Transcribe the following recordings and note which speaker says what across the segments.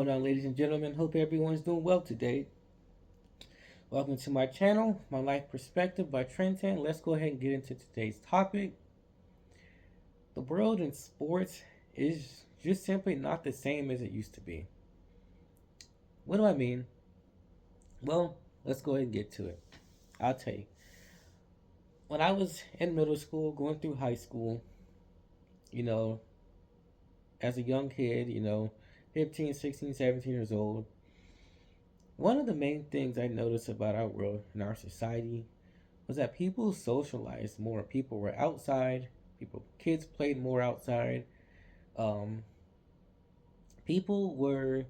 Speaker 1: going on, ladies and gentlemen? Hope everyone's doing well today. Welcome to my channel, My Life Perspective by Trenton. Let's go ahead and get into today's topic. The world in sports is just simply not the same as it used to be. What do I mean? Well, let's go ahead and get to it. I'll tell you. When I was in middle school, going through high school, you know, as a young kid, 15, 16, 17 years old, one of the main things I noticed about our world and our society was that people socialized more. People were outside. Kids played more outside. Um, People were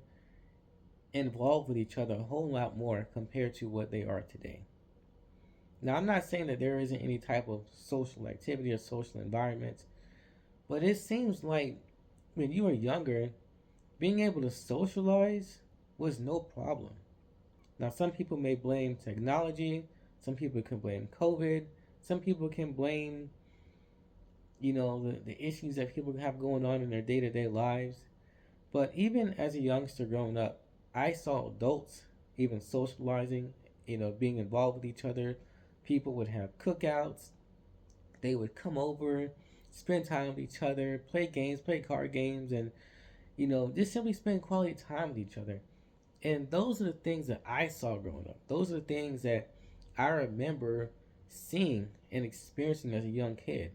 Speaker 1: involved with each other a whole lot more compared to what they are today. Now, I'm not saying that there isn't any type of social activity or social environment, but it seems like when you were younger, being able to socialize was no problem. Now, some people may blame technology, some people can blame COVID, some people can blame, the issues that people have going on in their day to day lives. But even as a youngster growing up, I saw adults even socializing, being involved with each other. People would have cookouts, they would come over, spend time with each other, play games, play card games, and, just simply spend quality time with each other. And those are the things that I saw growing up. Those are the things that I remember seeing and experiencing as a young kid.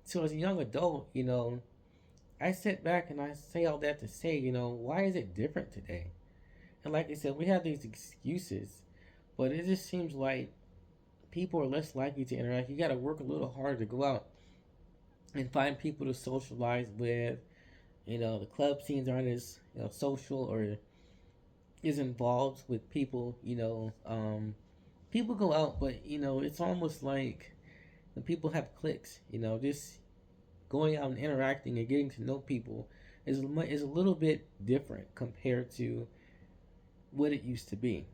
Speaker 1: So as a young adult, I sit back and I say all that to say, why is it different today? And like I said, we have these excuses, but it just seems like people are less likely to interact. You got to work a little harder to go out and find people to socialize with. The club scenes aren't as social or is involved with people. People go out, but it's almost like the people have cliques. Just going out and interacting and getting to know people is a little bit different compared to what it used to be.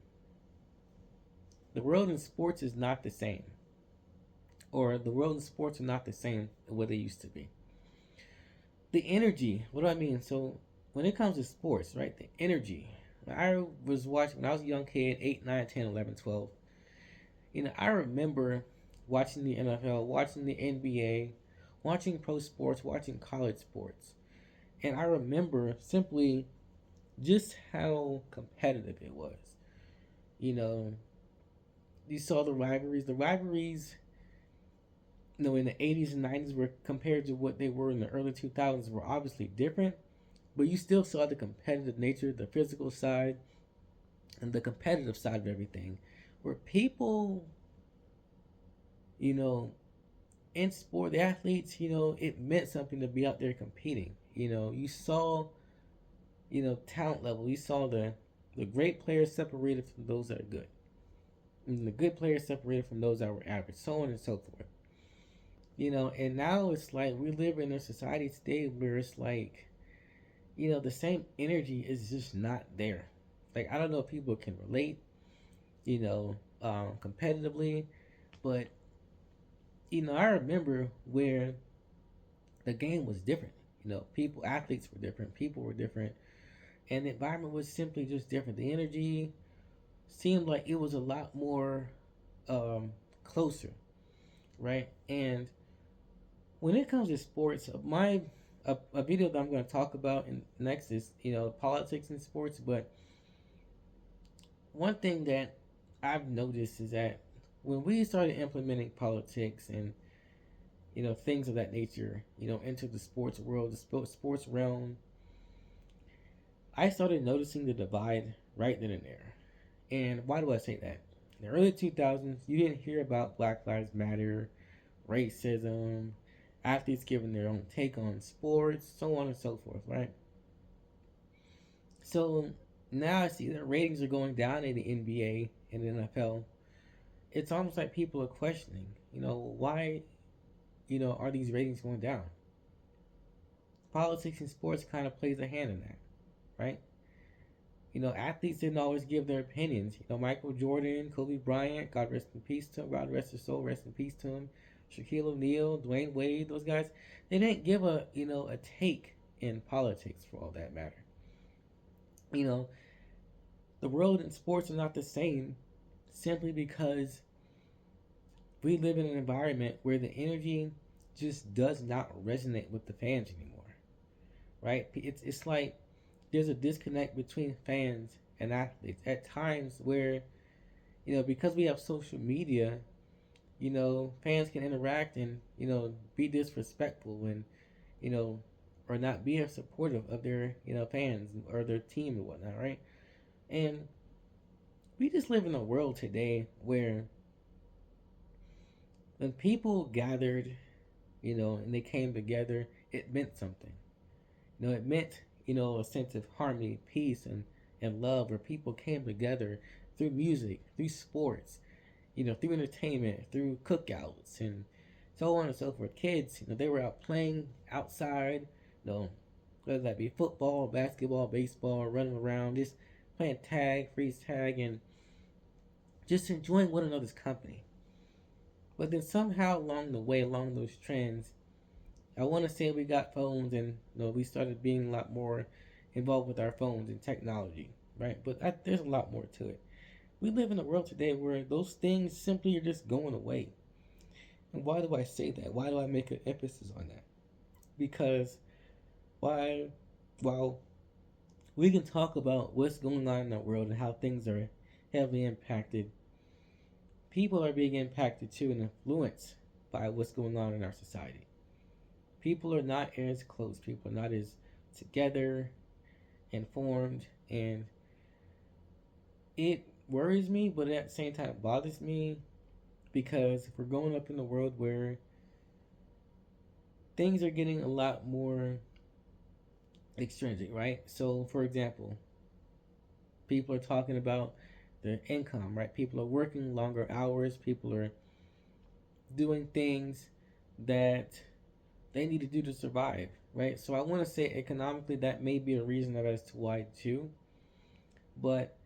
Speaker 1: The world in sports is not the same, or the world in sports are not the same what they used to be. The energy, what do I mean? So when it comes to sports, right? The energy. I was watching when I was a young kid, 8, 9, 10, 11, 12. I remember watching the NFL, watching the NBA, watching pro sports, watching college sports. And I remember simply just how competitive it was. You know, you saw the rivalries. The rivalries, in the 80s and 90s were compared to what they were in the early 2000s were obviously different, but you still saw the competitive nature, the physical side, and the competitive side of everything. Where people, you know, in sport, the athletes, it meant something to be out there competing. You saw, talent level. You saw the great players separated from those that are good, and the good players separated from those that were average, so on and so forth. And now it's like we live in a society today where it's like, the same energy is just not there. Like, I don't know if people can relate, competitively, but I remember where the game was different. Athletes were different, people were different, and the environment was simply just different. The energy seemed like it was a lot more closer, right? And when it comes to sports, a video that I'm going to talk about next is politics in sports. But one thing that I've noticed is that when we started implementing politics and things of that nature, into the sports world, the sports realm, I started noticing the divide right then and there. And why do I say that? In the early 2000s, you didn't hear about Black Lives Matter, racism, athletes giving their own take on sports, so on and so forth, right? So now I see that ratings are going down in the NBA and the NFL. It's almost like people are questioning, why, are these ratings going down? Politics and sports kind of plays a hand in that, right? Athletes didn't always give their opinions. Michael Jordan, Kobe Bryant, God rest in peace to him, God rest his soul, rest in peace to him. Shaquille O'Neal, Dwayne Wade, those guys, they didn't give a take in politics for all that matter. You know, the world and sports are not the same simply because we live in an environment where the energy just does not resonate with the fans anymore, right? It's like there's a disconnect between fans and athletes at times where, because we have social media, fans can interact and, be disrespectful and, you know, or not be as supportive of their, fans or their team and whatnot, right? And we just live in a world today where when people gathered, and they came together, it meant something. It meant, a sense of harmony, peace, and love where people came together through music, through sports, through entertainment, through cookouts, and so on and so forth. Kids, they were out playing outside, whether that be football, basketball, baseball, running around, just playing tag, freeze tag, and just enjoying one another's company. But then somehow along the way, along those trends, I want to say we got phones and we started being a lot more involved with our phones and technology, right? But there's a lot more to it. We live in a world today where those things simply are just going away. And why do I say that? Why do I make an emphasis on that? Because why, while we can talk about what's going on in the world and how things are heavily impacted, people are being impacted too and influenced by what's going on in our society. People are not as close. People are not as together, informed, and it worries me, but at the same time it bothers me because if we're going up in a world where things are getting a lot more extrinsic, right? So, for example, people are talking about their income, right? People are working longer hours. People are doing things that they need to do to survive, right? So I want to say economically that may be a reason as to why too. But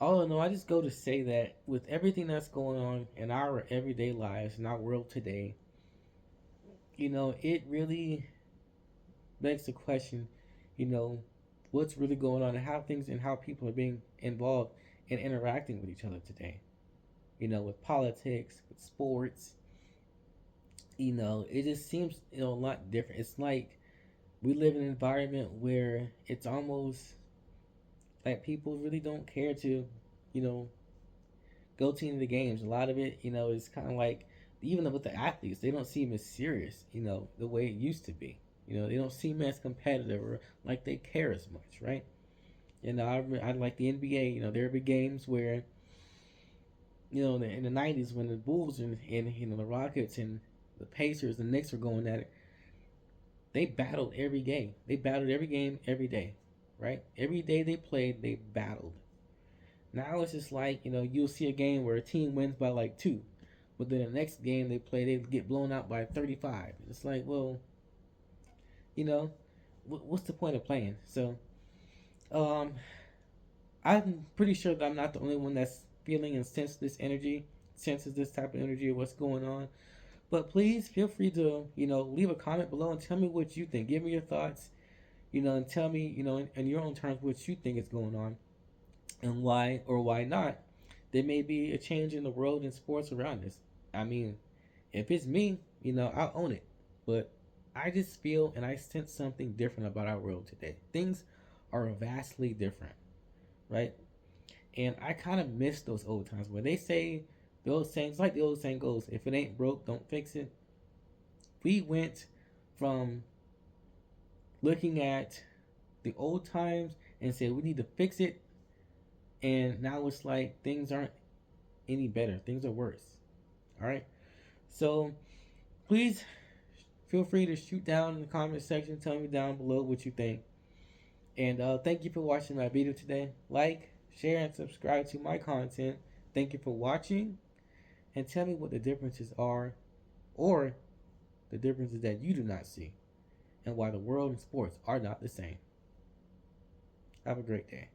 Speaker 1: all in all, I just go to say that with everything that's going on in our everyday lives, in our world today, it really begs the question, you know, what's really going on and how things and how people are being involved and interacting with each other today. With politics, with sports, it just seems, a lot different. It's like we live in an environment where it's almost like people really don't care to, you know, go to any of the games. A lot of it, is kind of like even with the athletes, they don't seem as serious, the way it used to be. They don't seem as competitive or like they care as much, right? I like the NBA. There be games where in the '90s when the Bulls and the Rockets and the Pacers, the Knicks were going at it. They battled every game. They battled every game every day, right? Every day they played, they battled. Now it's just like you'll see a game where a team wins by like two, but then the next game they play they get blown out by 35. It's like, well, you know, what's the point of playing? So, um, I'm pretty sure that I'm not the only one that's feeling and senses this type of energy of what's going on. But please feel free to leave a comment below and tell me what you think. Give me your thoughts, and tell me in your own terms what you think is going on and why or why not. There may be a change in the world and sports around us. I mean, if it's me, I'll own it. But I just feel and I sense something different about our world today. Things are vastly different, right? And I kind of miss those old times where they say the old sayings, like the old saying goes, if it ain't broke, don't fix it. We went from looking at the old times and said we need to fix it, and now it's like things aren't any better. Things are worse. All right. So please feel free to shoot down in the comment section. Tell me down below what you think. And thank you for watching my video today. Like, share, and subscribe to my content. Thank you for watching. And tell me what the differences are, or the differences that you do not see, and why the world and sports are not the same. Have a great day.